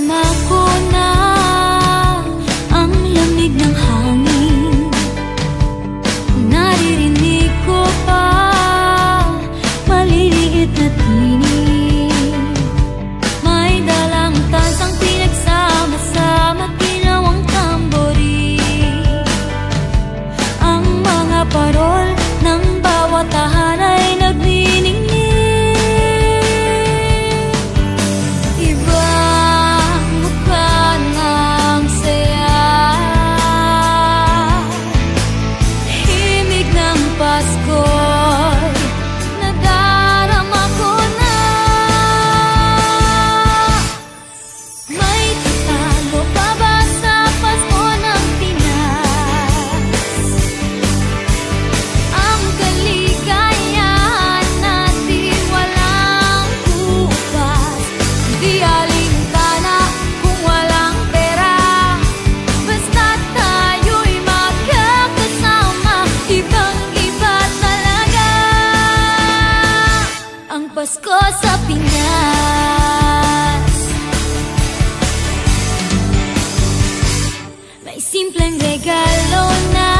Nararama ko na ang lamig ng hangin. Naririnig ko pa maliliit na tinig. May dalang tansang pinagsama-sama, ginawang tambori. Ang mga parol ng bawat tahan ay nagniningning. Ibang mukha ng saya, himig ng Pasko'y nadarama ko na. May tatalo pa ba sa Pasko ng Pinas? Ang kaligayahan natin walang bukas. Di alintana kung walang pera, basta't tayo'y magkakasama. Ibang-iba talaga ang Pasko sa Pinas. May simpleng regalo na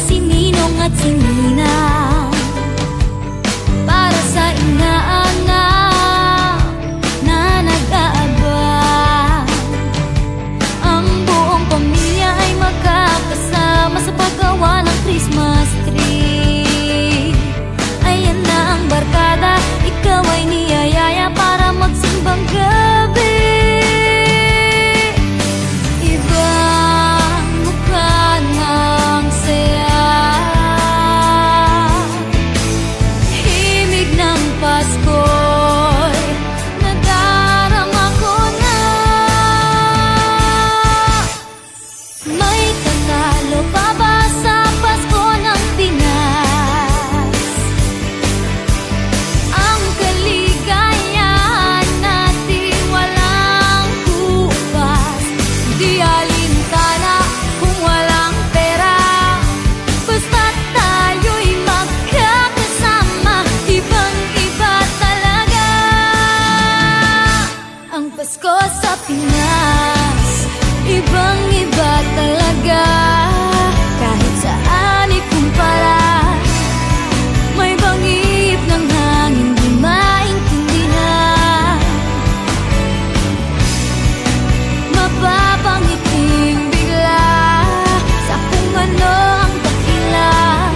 sininong at sininang para sa inaanak na nag-aabang. Ang buong pamilya ay magkakasama sa paggawa ng Christmas tree. Ayan na ang barkada, ikaw ay niyayaya para magsimbang gabi. Ibang mukha ng saya, himig ng Pasko'y nadarama ko na. May tatalo pa ba sa Pasko ng Pinas? Ang kaligayahan natin walang bukas. Di alintana kung walang pera, basta't tayo'y magkakasama. Ibang-iba talaga ang Pasko sa Pinas. Ibang-iba talaga, kahit saan ikumpara. May bangip ng hangin di maintindihan, mapapangiting bigla sa kung ano ang dakilan.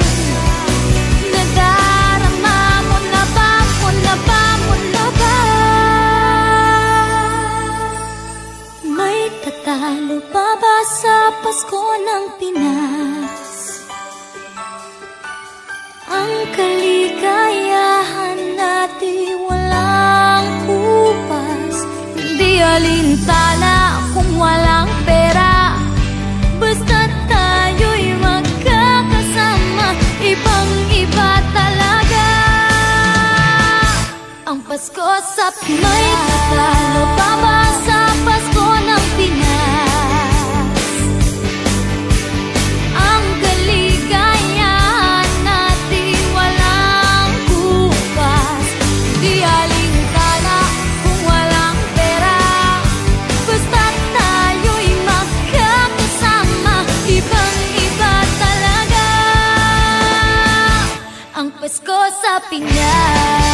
Nadarama mo na ba, mo na ba, mo na ba? May tatalo pa ba sa Pasko ng Pinas? Ang kaligayahan natin walang kupas. Hindi alintana kung walang pera, basta't tayo'y magkakasama. Ibang-iba talaga ang Pasko sa Pinas. May tatalo pa ba sa Pasko ng Pinas? Ang kaligayahan natin walang bukas. Di alintana kung walang pera, basta't tayo'y magkakasama. Ibang-iba talaga ang Pasko sa Pinas.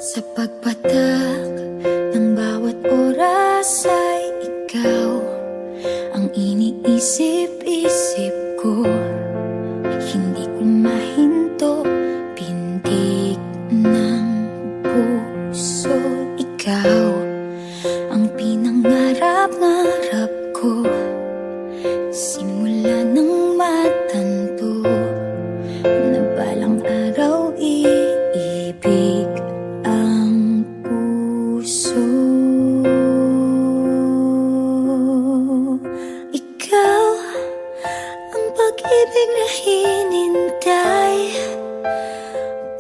Sa pagpatak ng bawat oras ay ikaw ang iniisip-isip ko. Hindi ko mahinto, pintig ng puso. Ikaw ang pinangarap-ngarap ko. Simula pag-ibig na hinintay,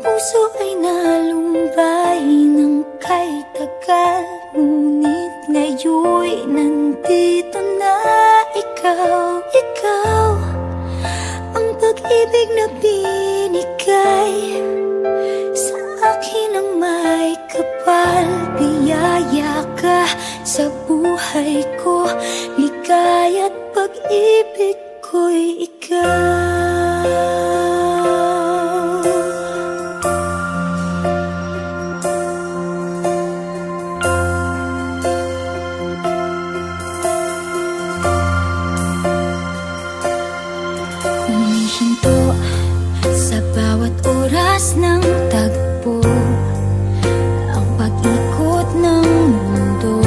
puso ay nalumbay ng kay tagal. Ngunit ngayon'y nandito na ikaw. Ikaw ang pag-ibig na binigay sa akin ang may kapal. Biyaya ka sa buhay ko, ligaya't pag-ibig ko'y ikaw. Humihinto sa bawat oras ng tagpo, ang pag-ikot ng mundo,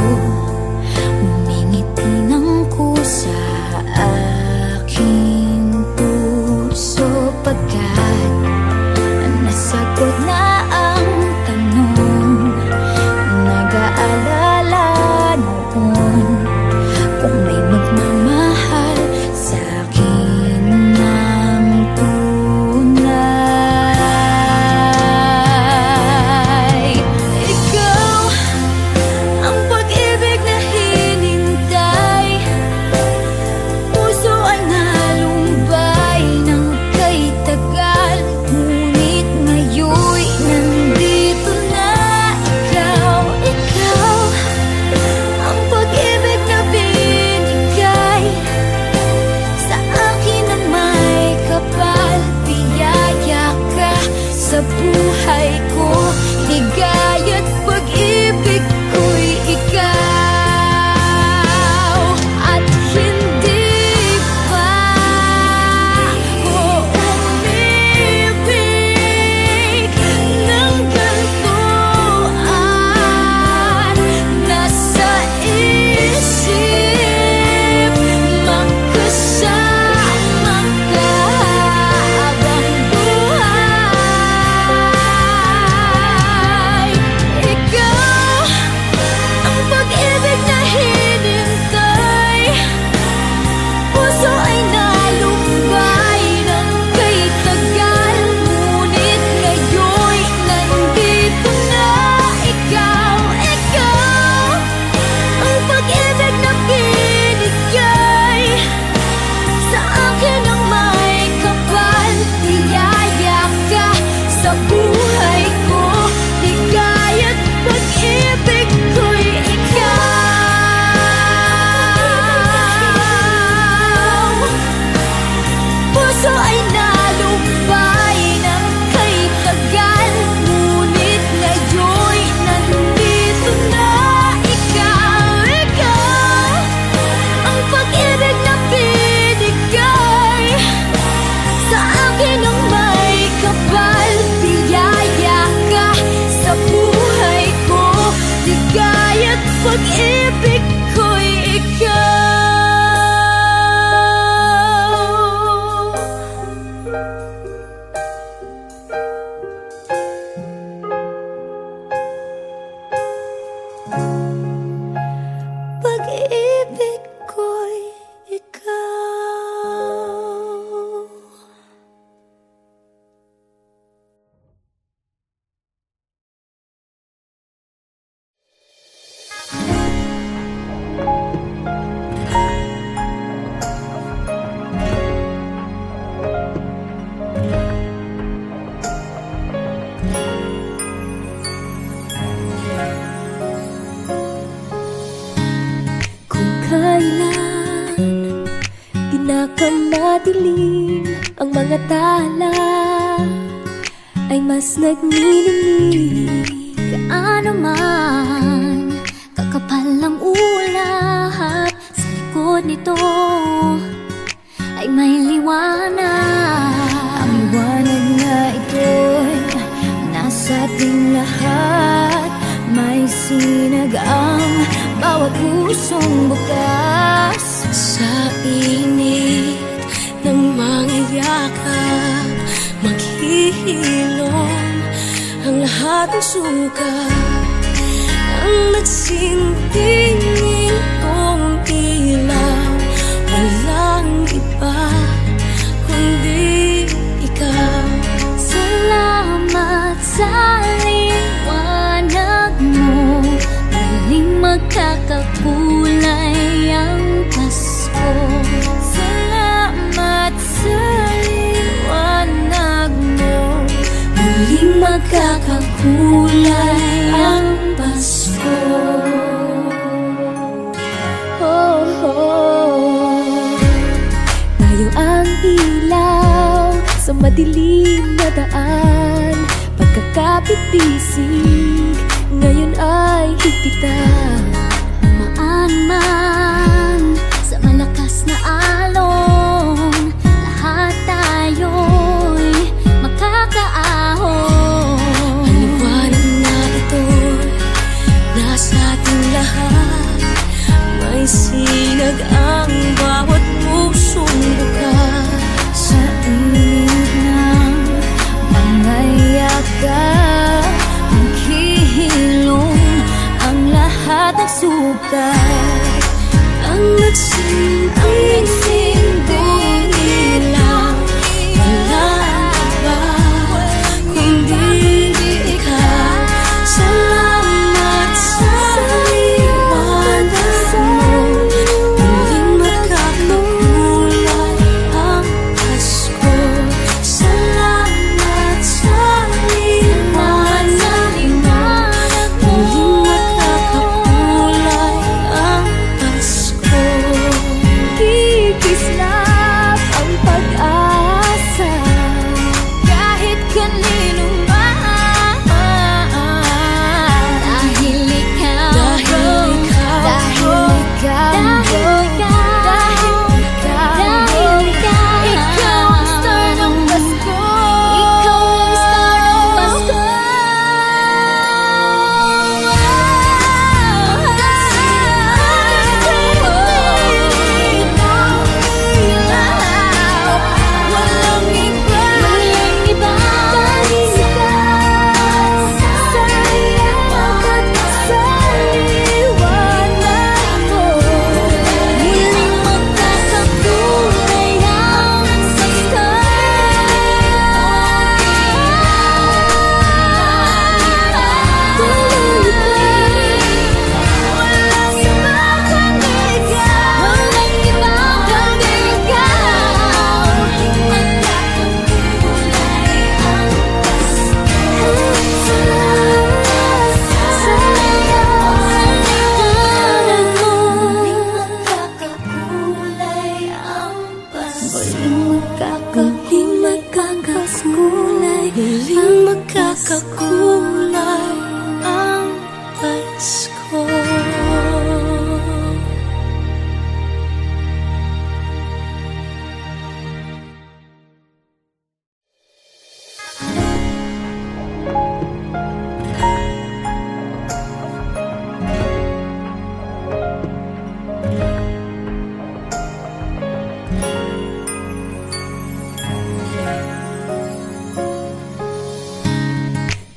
umingiti ng kusa aking puso. Pagkat nasagot na ang tanong, nag-aalala noon kung may magmamahal sa akin ng tunay. Ikaw ang pag-ibig na hinintay, puso ay nalumbay ng kay tagal. Ngunit ngayon'y nandito na ikaw. Ikaw ang pag-ibig na binigay sa akin ang may kapal. Biyaya ka sa buhay ko, ligaya't pag-ibig ko'y ikaw. At hindi pa ko umibig ng gantuan. Nasa isip magkasama ka habang buhay. Ikaw ang pag-ibig na hinintay, puso ay nalumbay ng kay tagal. Ngunit ngayon'y nandito na ikaw. Ikaw ang pag-ibig na binigay sa akin ang may kapal. Biyaya ka sa buhay ko, ligaya't pag-ibig ko'y ikaw. Puso ay nalumbay ng kay tagal. Ngunit ngayon'y nandito na ikaw. Ikaw ang pag-ibig na binigay sa akin ang may kapal. Biyaya ka sa buhay ko, ligaya't pag-ibig ko'y ikaw. Pag-ibig ko'y ikaw. Kung kailan pinakamadilim ang mga tala, ay mas nagniningning. Gaano man kakapal ang ulap, sa likod nito ay may liwanag. Ang liwanag na ito'y nasa ating lahat. May sinag ang bawat pusong bukas. Sa init ng mga yakap, maghihilom ang lahat ng sukat. Ang nagsintingin kong ilaw, walang iba kundi magkakakulay ang Pasko. Oh, oh. Tayo ang ilaw sa madilim na daan, pagkakapit-bisig ngayon ay higpitan. Umaan man sa malakas na alon, lahat tayo'y makakaahon. Ang liwanag na ito nasa ating lahat, may sinag ang bawat pusong bukas. Sa init ng mga yakap, ang hihilom ang lahat ng sugat. Ang nagsinding ilaw, walang iba kundi ikaw. Salamat sa liwanag mo, muling magkakakulay ang Pasko. Salamat sa liwanag mo, muling magkakakulay ang Pasko. Kikislap ang pag-asa kahit kanino man, dahil ikaw, ikaw ang star ng Pasko. Ikaw ang star ng Pasko. Walang iba dahil ikaw sa liwanag mo, muling magkakakulay ang Pasko. Walang iba kundi ikaw, muling magkakakulay ang Pasko. Sa liwanag mo, muling magkakakulay ang Pasko. Muling magkakakulay ang Pasko.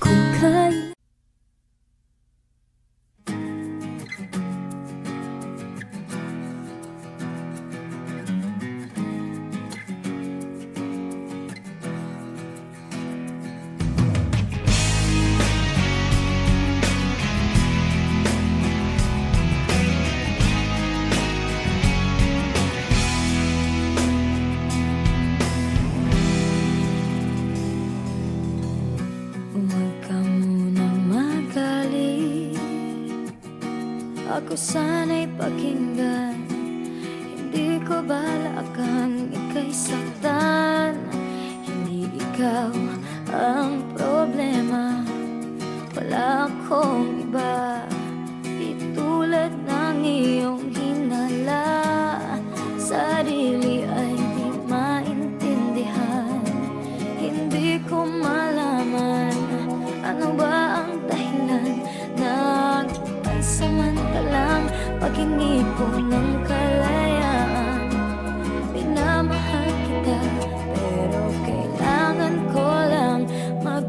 Kung kailan huwag ka munang magalit, ako sana'y pakinggan. Hindi ko balakang ika'y saktan, hindi ikaw ang problema. Wala akong iba, itulad ng iyong hinala. Sarili ay di maintindihan, hindi ko malaman ano ba ang dahilan ng pansamantalang paghingi ko ng kalayaan. Minamahal kita pero kailangan ko lang mag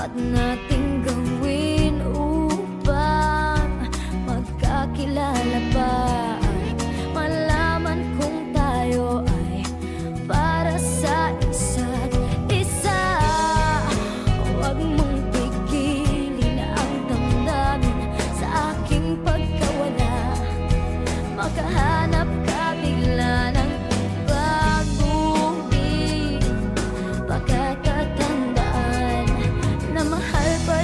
dapat nating gawin upang magkakilala pa at malaman kung tayo ay para sa isa't isa? Huwag mong pigilin ang damdamin sa aking pagkawala. Makahanap ka bigla ng ibang ngunit pagkakatandaan na mahal pa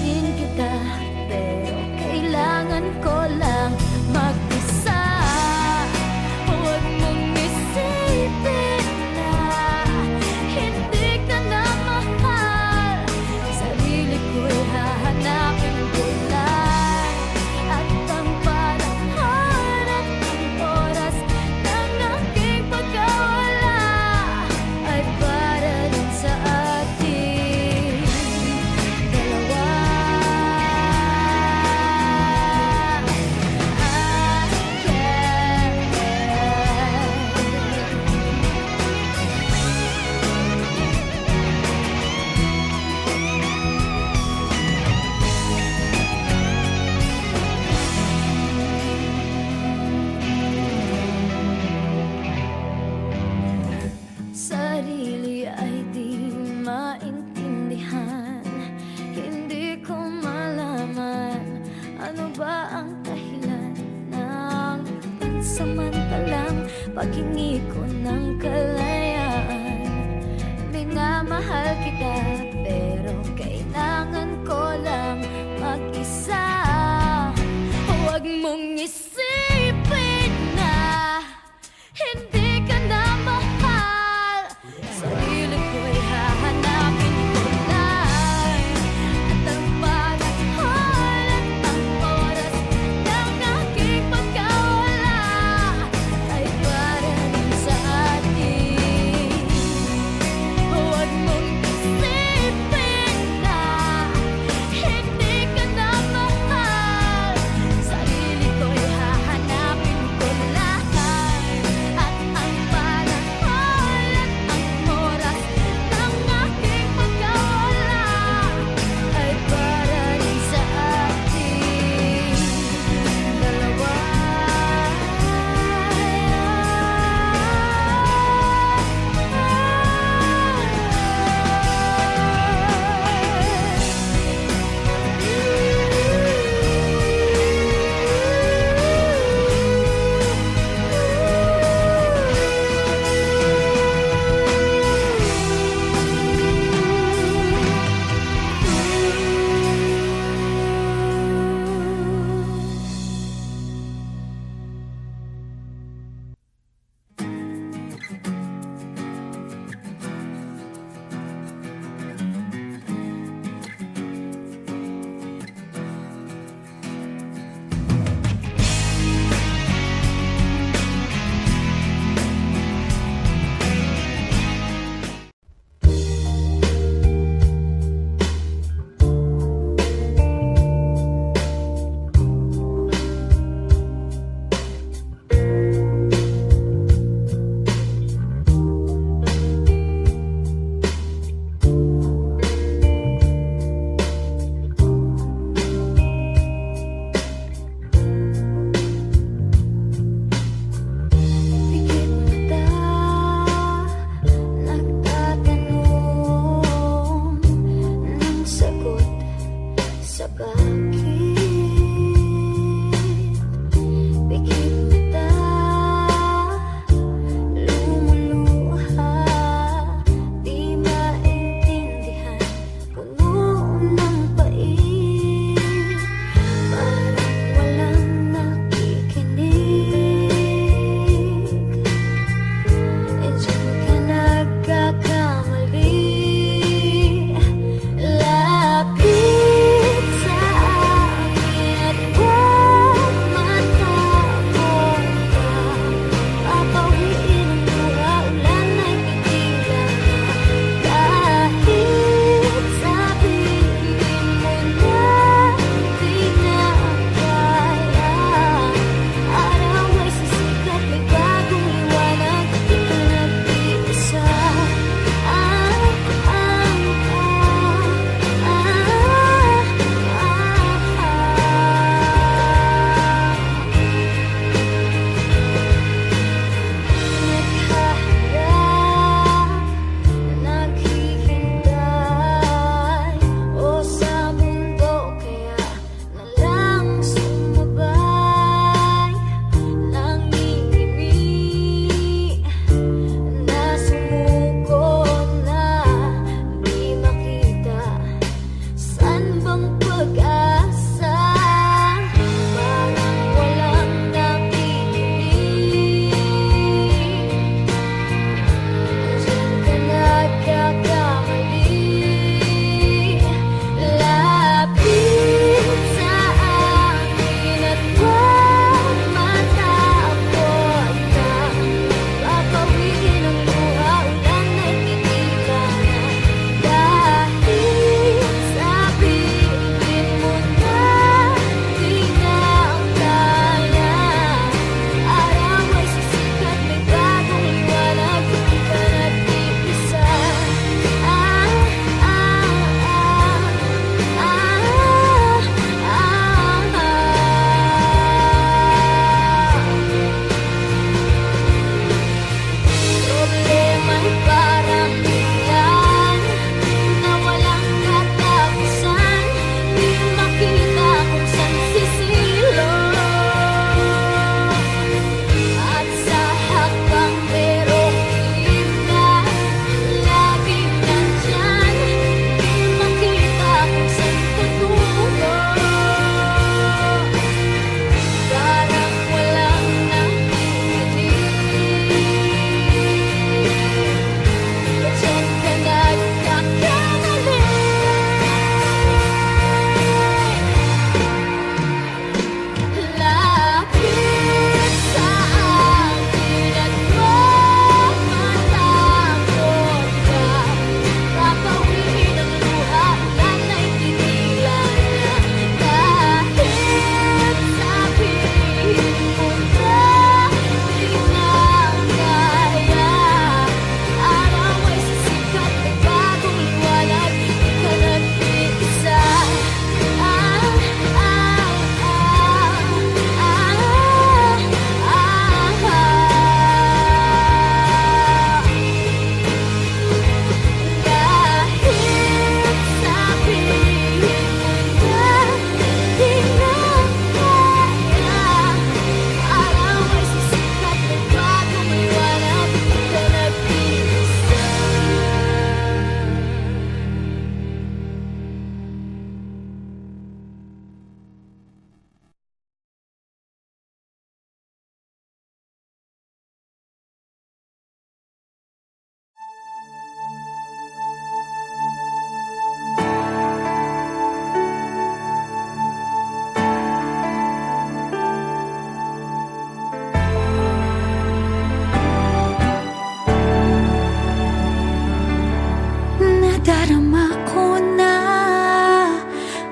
Nadarama ko na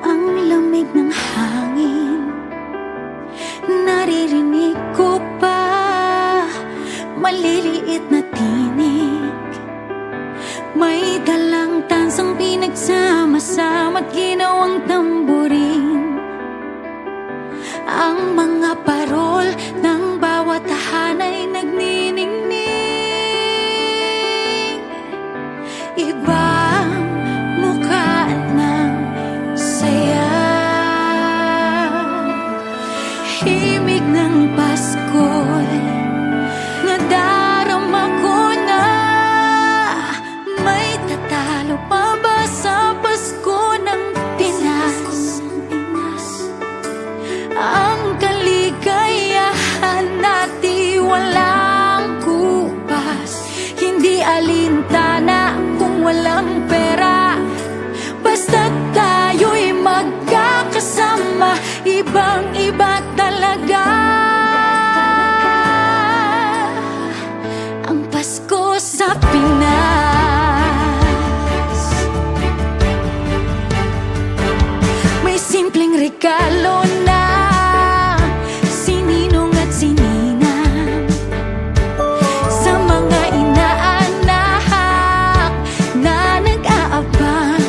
ang lamig ng hangin. Naririnig ko pa maliliit na tinig. May dalang tansang pinagsama-sama't ginawang tamburin. Ang mga parol ng bawat tahanay nagniningning. Ibang mukha ng saya, himig ng Pasko'y nadarama ko na. May tatalo pa ba sa Pasko ng Pinas? Ang kaligayahan natin walang kupas, hindi alintana kung walang pera. Basta tayo'y magkakasama, ibang-iba talaga ang Pasko sa Pinas. May simpleng regalo na sininong at sininang sa mga inaanak na nag-aabang.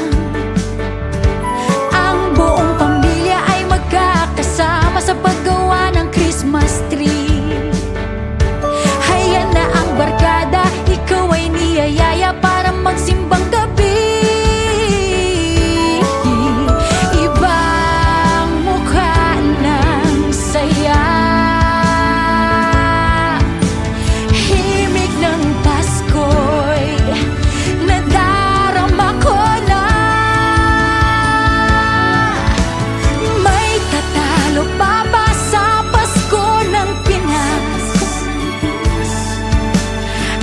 Ang buong pamilya ay magkakasama sa paggawa ng Christmas tree. Hayaan na ang barkada, ikaw ay niyayaya para magsimbang gabi. Ibang mukha ng saya, himig ng Pasko'y nadarama ko na. May tatalo pa ba sa Pasko ng Pinas?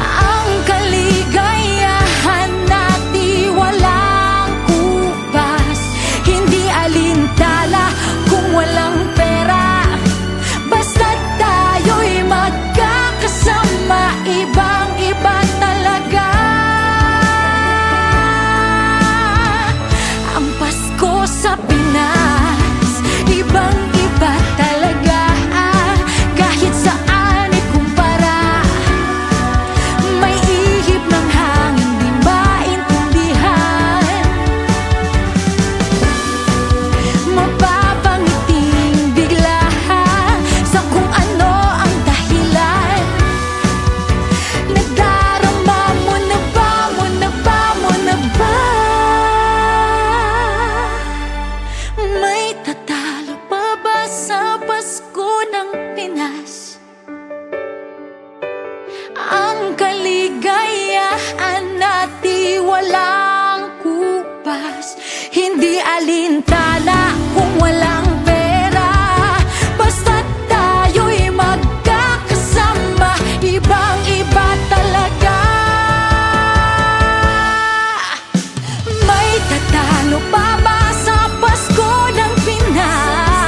Ang kaligayahan natin walang kupas, hindi alintala kung walang pera. Basta tayo'y magkakasama, ibang-iba talaga ang Pasko sa Pinas. Ibang-iba talaga, kahit saan ikumpara. May ihip ng hangin di maintindihan, mapapangiting bigla sa kung ano ang dahilan. Nadarama mo na ba, mo na ba, mo na ba? May tatalo pa ba sa Pasko ng Pinas? Ang kaligayahan natin walang kupas, hindi alintana kung walang pera. Basta tayo'y magkakasama, ibang-iba talaga. May tatalo pa ba sa Pasko ng Pinas?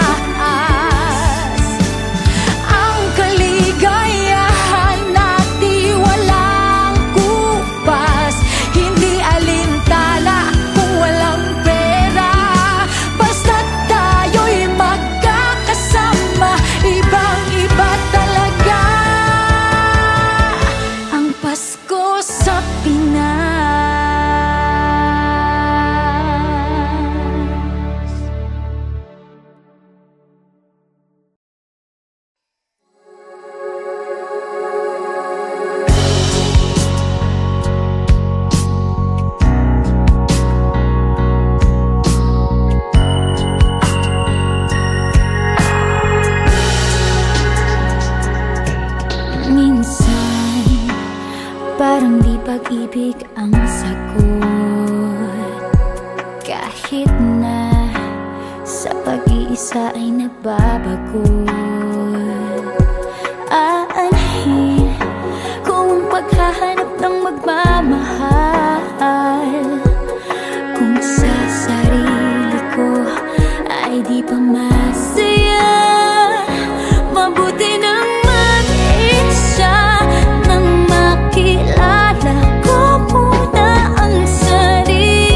Ang kaligayahan natin walang kupas, hindi alintana kung walang pera. Basta tayo'y magkakasama, ibang-iba talaga ang Pasko sa Pinas. Minsan, parang di pag-ibig ang sagot. Kahit na sa pag-iisa ay nagbabago. Aanhin kung ang paghahanap ng magmamahal, kung sa sarili ko ay di pa masaya. Mabuti nang mag-isa, nang makilala ko muna ang sarili.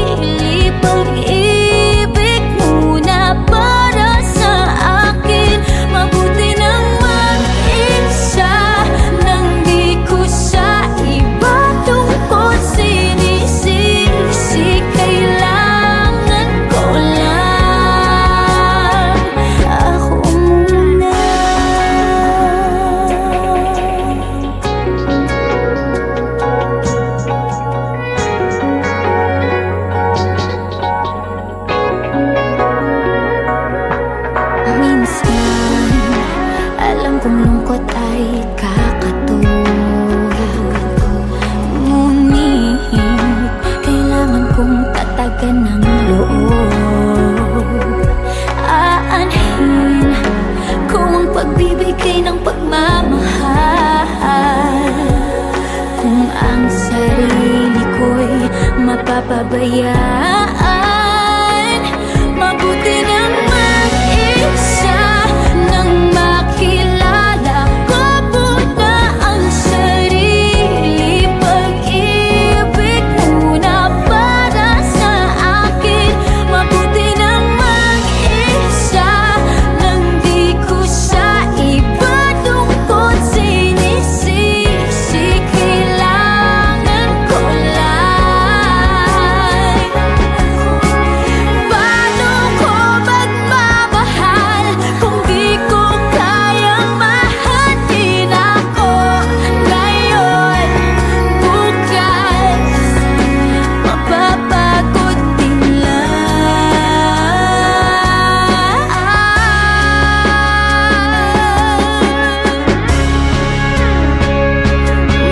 pabayaan. Mabuti nang mag-isa nang makilala ko muna ang sarili. Pag-ibig muna para sa akin. Mabuti nang mag-isa nang di ko sa iba tungkol sinisisi. Kailangan ko lang. Paano ko magmamahal kung di ko kayang mahalin ako ngayon? Bukas mapapagod din lang.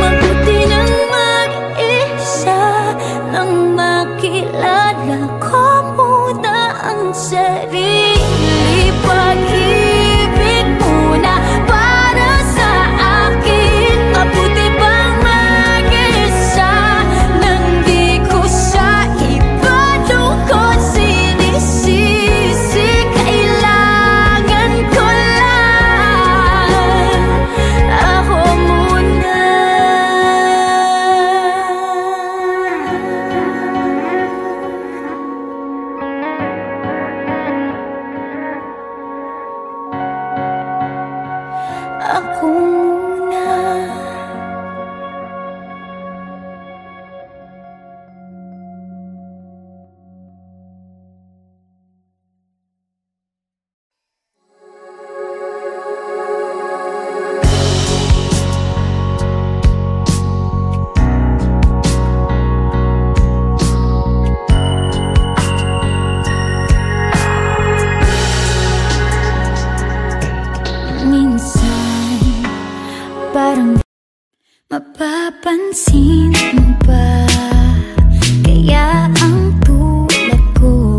Mabuti nang mag-isa nang makilala ko muna ang sarili. Pag-ibig muna para sa akin. Mabuti bang mag-isa nang di ko sa iba tungkol sinisisi. Kailangan ko lang ako muna. Ako muna. Minsan parang mapapansin mo ba kaya ang tulad ko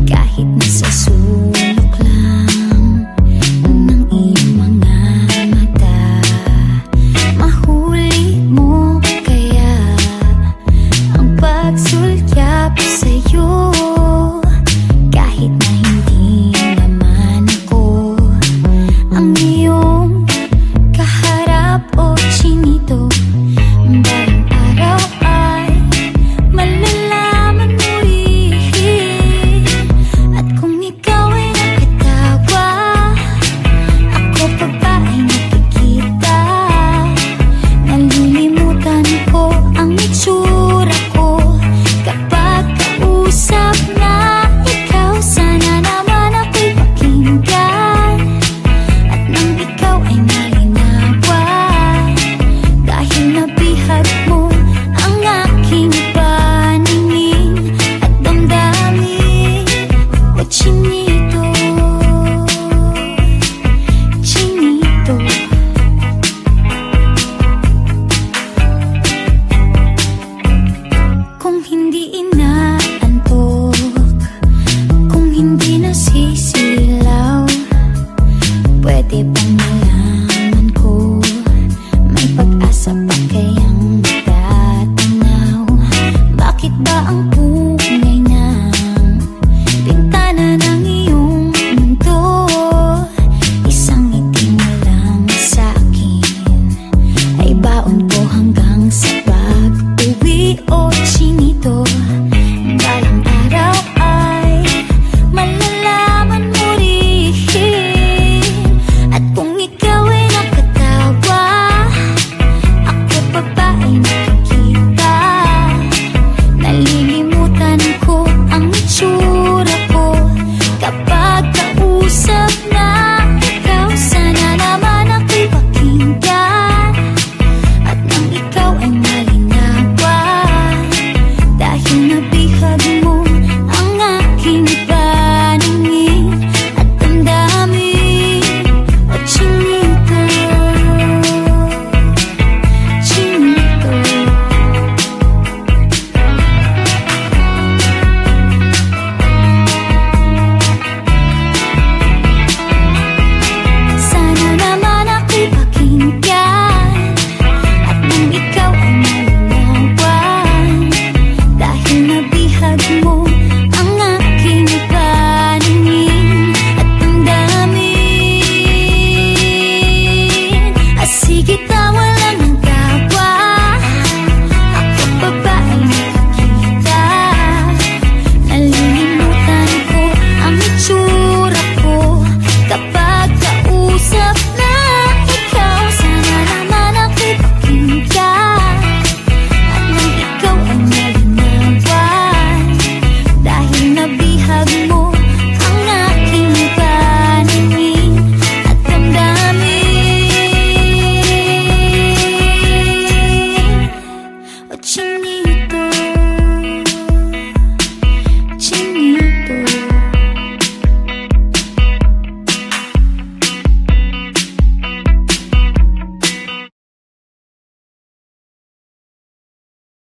kahit nasa sulok lang ng iyong mga mata, mahuli mo kaya ang pagsulyap sa'yo kahit na hindi naman ako ang iyong kaharap o chinito. Balang araw ay malalaman mo rin. At kung ikaw ay nakatawa, ako pa ba ay nakikita? Nalilimutan ko ang itsura ko kapag kausap na ikaw. Sana naman ako'y pakinggan at nang ikaw ay malinawan, dahil nabihag mo ang aking paningin at damdamin. O chinito, chinito, kung hindi ina